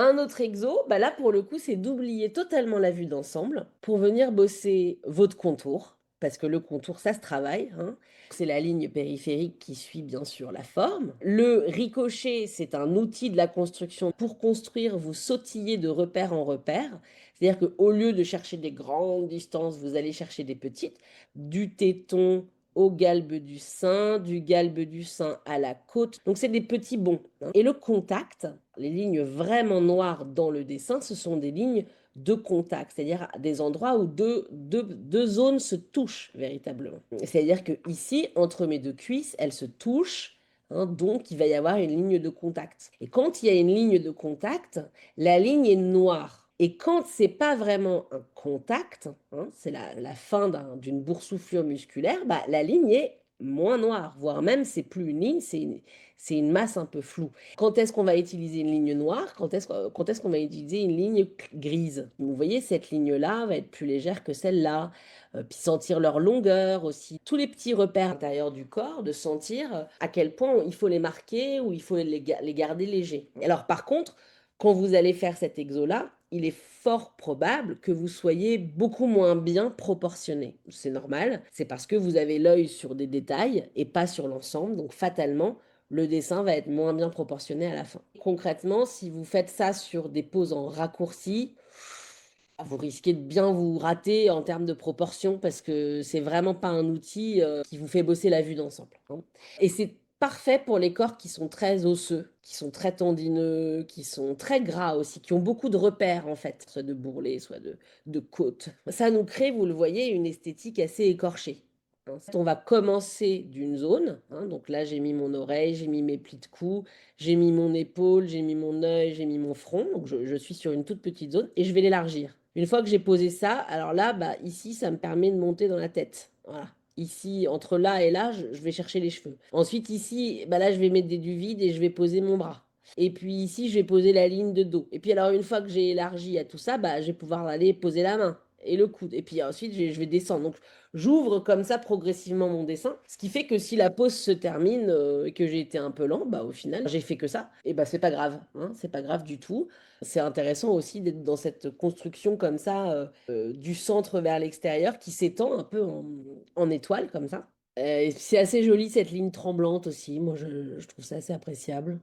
Un autre exo, bah là pour le coup, c'est d'oublier totalement la vue d'ensemble pour venir bosser votre contour, parce que le contour, ça se travaille, hein. C'est la ligne périphérique qui suit bien sûr la forme. Le ricochet, c'est un outil de la construction. Pour construire, vous sautillez de repère en repère. C'est-à-dire qu'au lieu de chercher des grandes distances, vous allez chercher des petites, du téton au galbe du sein, du galbe du sein à la côte. Donc c'est des petits bonds, hein. Et le contact, les lignes vraiment noires dans le dessin, ce sont des lignes de contact, c'est-à-dire des endroits où deux zones se touchent véritablement. C'est-à-dire que ici, entre mes deux cuisses, elles se touchent, hein, donc il va y avoir une ligne de contact. Et quand il y a une ligne de contact, la ligne est noire. Et quand c'est pas vraiment un contact, hein, c'est la fin d'une boursouflure musculaire, bah, la ligne est moins noire, voire même c'est plus une ligne, c'est une masse un peu floue. Quand est-ce qu'on va utiliser une ligne noire? Quand est-ce qu'on va utiliser une ligne grise? Vous voyez, cette ligne-là va être plus légère que celle-là. Puis sentir leur longueur aussi. Tous les petits repères à l'intérieur du corps, de sentir à quel point il faut les marquer ou il faut les garder légers. Alors par contre, quand vous allez faire cet exo-là, il est fort probable que vous soyez beaucoup moins bien proportionné. C'est normal, c'est parce que vous avez l'œil sur des détails et pas sur l'ensemble, donc fatalement, le dessin va être moins bien proportionné à la fin. Concrètement, si vous faites ça sur des poses en raccourci, vous risquez de bien vous rater en termes de proportion parce que c'est vraiment pas un outil qui vous fait bosser la vue d'ensemble, hein. Et c'est parfait pour les corps qui sont très osseux, qui sont très tendineux, qui sont très gras aussi, qui ont beaucoup de repères en fait, soit de bourrelets, soit de côtes. Ça nous crée, vous le voyez, une esthétique assez écorchée, hein. On va commencer d'une zone, hein, donc là j'ai mis mon oreille, j'ai mis mes plis de cou, j'ai mis mon épaule, j'ai mis mon œil, j'ai mis mon front, donc je suis sur une toute petite zone et je vais l'élargir. Une fois que j'ai posé ça, alors là, bah, ici, ça me permet de monter dans la tête. Voilà. Ici, entre là et là, je vais chercher les cheveux. Ensuite, ici, bah là, je vais mettre du vide et je vais poser mon bras. Et puis ici, je vais poser la ligne de dos. Et puis alors, une fois que j'ai élargi à tout ça, bah, je vais pouvoir aller poser la main et le coude. Et puis ensuite, je vais descendre. Donc, j'ouvre comme ça progressivement mon dessin. Ce qui fait que si la pause se termine et que j'ai été un peu lent, bah, au final, j'ai fait que ça. Et bah, c'est pas grave, hein, c'est pas grave du tout. C'est intéressant aussi d'être dans cette construction comme ça, du centre vers l'extérieur, qui s'étend un peu en étoile comme ça. Et c'est assez joli cette ligne tremblante aussi. Moi, je trouve ça assez appréciable.